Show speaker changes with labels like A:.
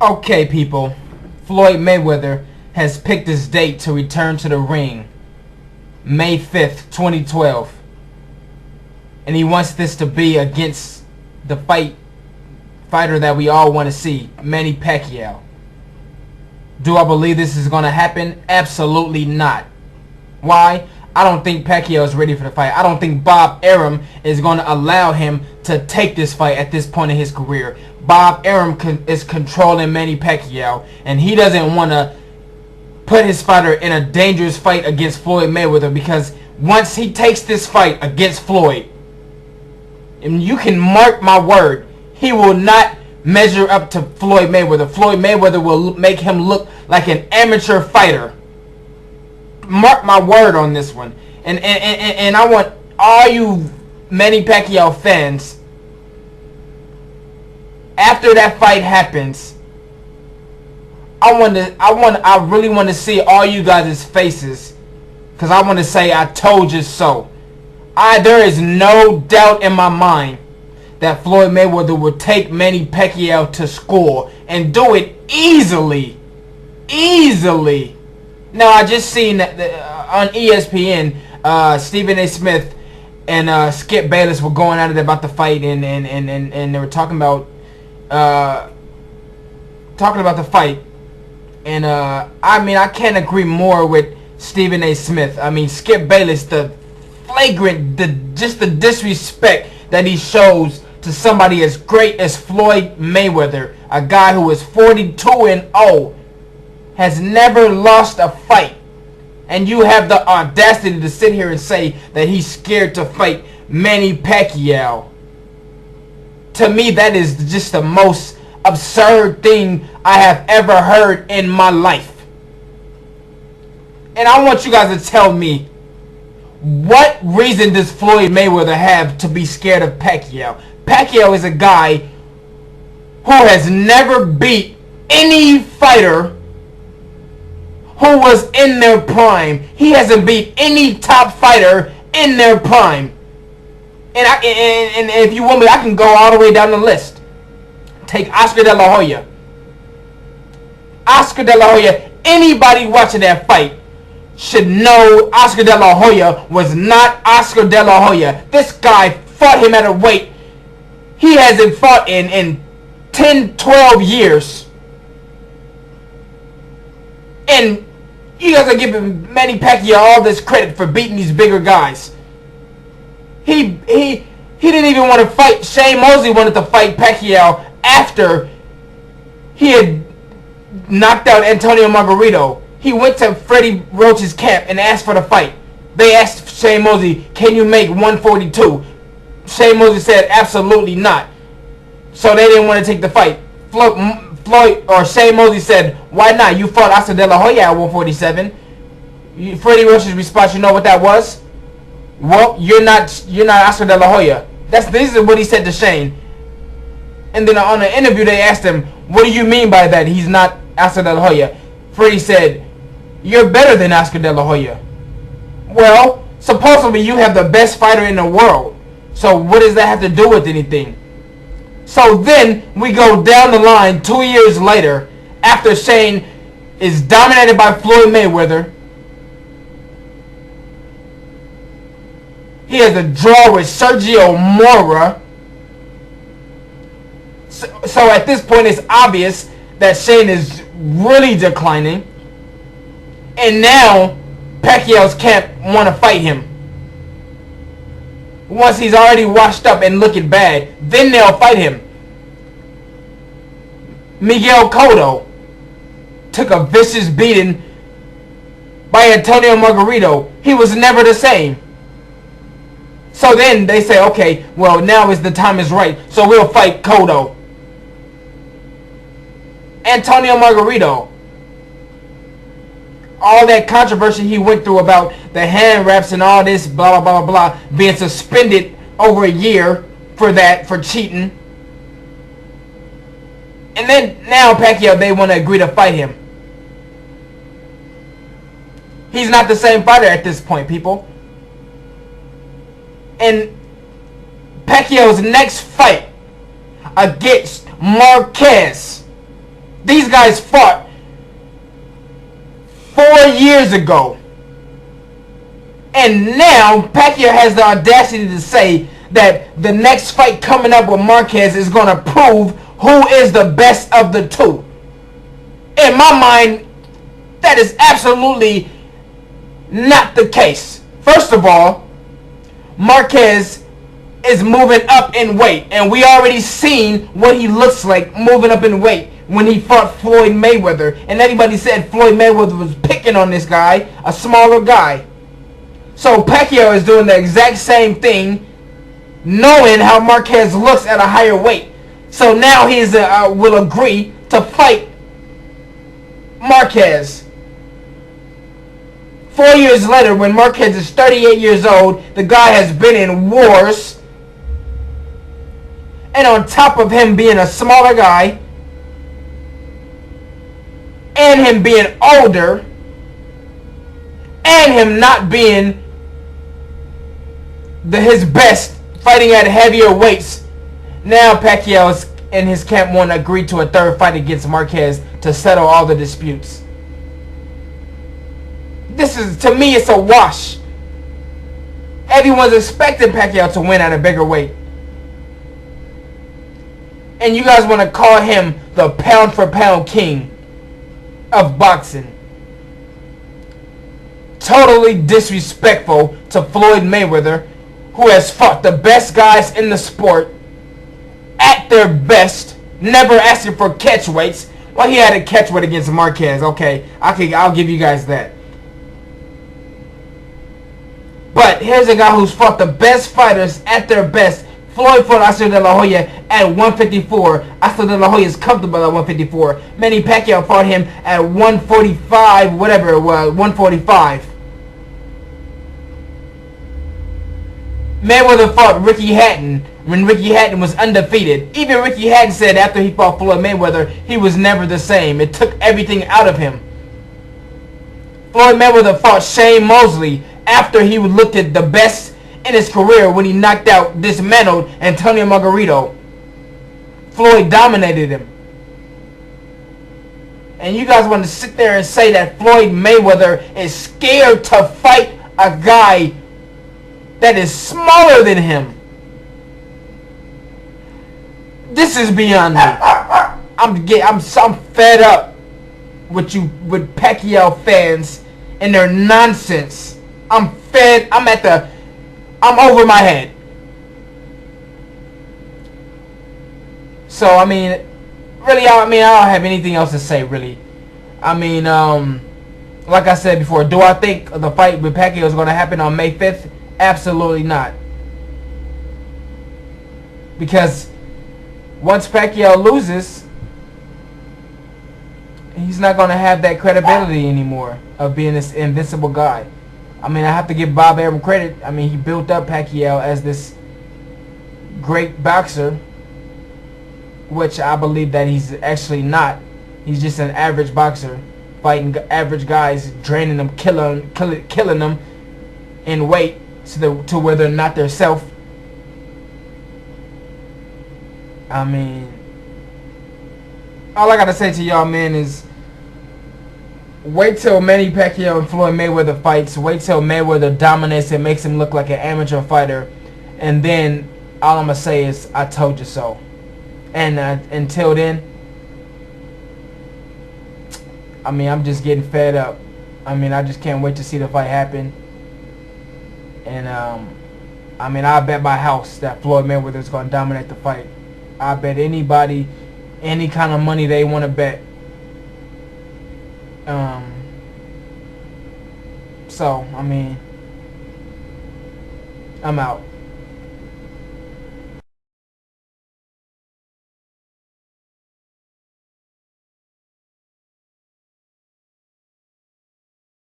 A: Okay, people. Floyd Mayweather has picked his date to return to the ring, May 5th, 2012. And he wants this to be against the fighter that we all want to see, Manny Pacquiao. Do I believe this is going to happen? Absolutely not. Why? I don't think Pacquiao is ready for the fight. I don't think Bob Arum is going to allow him to take this fight at this point in his career. Bob Arum is controlling Manny Pacquiao, and he doesn't want to put his fighter in a dangerous fight against Floyd Mayweather, because once he takes this fight against Floyd, and you can mark my word, he will not measure up to Floyd Mayweather. Floyd Mayweather will make him look like an amateur fighter. Mark my word on this one. And I want all you Manny Pacquiao fans, after that fight happens, I really want to see all you guys' faces, because I want to say I told you so. There is no doubt in my mind that Floyd Mayweather will take Manny Pacquiao to school and do it easily. Easily. Now, I just seen that on ESPN, Stephen A. Smith and Skip Bayless were going at it about the fight, and they were talking about the fight. And I mean, I can't agree more with Stephen A. Smith. I mean, Skip Bayless, the flagrant, just the disrespect that he shows to somebody as great as Floyd Mayweather, a guy who is 42-0, has never lost a fight, and you have the audacity to sit here and say that he's scared to fight Manny Pacquiao. To me, that is just the most absurd thing I have ever heard in my life. And I want you guys to tell me, what reason does Floyd Mayweather have to be scared of Pacquiao? Pacquiao is a guy who has never beat any fighter who was in their prime. He hasn't beat any top fighter in their prime. And if you want me, I can go all the way down the list. Take Oscar De La Hoya. Oscar De La Hoya, anybody watching that fight should know Oscar De La Hoya was not Oscar De La Hoya. This guy fought him at a weight he hasn't fought in 10, 12 years. And you guys are giving Manny Pacquiao all this credit for beating these bigger guys. He didn't even want to fight. Shane Mosley wanted to fight Pacquiao after he had knocked out Antonio Margarito. He went to Freddie Roach's camp and asked for the fight. They asked Shane Mosley, can you make 142? Shane Mosley said absolutely not. So they didn't want to take the fight. Floyd or Shane Mosley said, why not? You fought Oscar De La Hoya at 147. Freddie Roach's response, you know what that was? Well, you're not Oscar De La Hoya. This is what he said to Shane. And then on an interview they asked him, what do you mean by that? He's not Oscar De La Hoya. Freddie said, you're better than Oscar De La Hoya. Well, supposedly you have the best fighter in the world. So what does that have to do with anything? So then we go down the line 2 years later, after Shane is dominated by Floyd Mayweather. He has a draw with Sergio Mora. So at this point it's obvious that Shane is really declining. And now Pacquiao's camp want to fight him. Once he's already washed up and looking bad, then they'll fight him. Miguel Cotto took a vicious beating by Antonio Margarito. He was never the same. So then they say, okay, well, now is the time is right, so we'll fight Cotto. Antonio Margarito, all that controversy he went through about the hand wraps and all this blah blah blah blah, being suspended over a year for that, for cheating. And then now Pacquiao, they want to agree to fight him. He's not the same fighter at this point, people. And Pacquiao's next fight against Marquez These guys fought 4 years ago. And now Pacquiao has the audacity to say that the next fight coming up with Marquez is going to prove who is the best of the two. In my mind, that is absolutely not the case. First of all, Marquez is moving up in weight, and we already seen what he looks like moving up in weight when he fought Floyd Mayweather, and everybody said Floyd Mayweather was picking on this guy, a smaller guy. So Pacquiao is doing the exact same thing, knowing how Marquez looks at a higher weight. So now he will agree to fight Marquez. 4 years later, when Marquez is 38 years old, the guy has been in wars. And on top of him being a smaller guy, and him being older, and him not being his best fighting at heavier weights, now Pacquiao and his camp want to agree to a third fight against Marquez to settle all the disputes. This is, to me, it's a wash. Everyone's expecting Pacquiao to win at a bigger weight. And you guys want to call him the pound for pound king of boxing. Totally disrespectful to Floyd Mayweather, who has fought the best guys in the sport at their best, never asking for catch weights. Well, he had a catch weight against Marquez. Okay, I'll give you guys that. But here's a guy who's fought the best fighters at their best. Floyd fought Oscar De La Hoya at 154. Oscar De La Hoya is comfortable at 154. Manny Pacquiao fought him at 145, whatever it was, 145. Mayweather fought Ricky Hatton when Ricky Hatton was undefeated. Even Ricky Hatton said after he fought Floyd Mayweather, he was never the same. It took everything out of him. Floyd Mayweather fought Shane Mosley after he looked at the best in his career when he knocked out, dismantled Antonio Margarito. Floyd dominated him. And you guys want to sit there and say that Floyd Mayweather is scared to fight a guy that is smaller than him. This is beyond me. I'm fed up with Pacquiao fans and their nonsense. I'm over my head. So I mean, really, I don't have anything else to say, really. I mean, like I said before, do I think the fight with Pacquiao is going to happen on May 5th? Absolutely not. Because once Pacquiao loses, he's not going to have that credibility anymore of being this invincible guy. I mean, I have to give Bob Arum credit. I mean, he built up Pacquiao as this great boxer, which I believe that he's actually not. He's just an average boxer, fighting average guys, draining them, killing them in weight to where they're not their self. I mean, all I gotta say to y'all, man, is wait till Manny Pacquiao and Floyd Mayweather fights. Wait till Mayweather dominates and makes him look like an amateur fighter, and then all I'm gonna say is I told you so. And until then, I mean, I'm just getting fed up. I mean, I just can't wait to see the fight happen. And I mean, I bet my house that Floyd Mayweather is gonna dominate the fight. I bet anybody, any kind of money they want to bet. So, I mean, I'm out.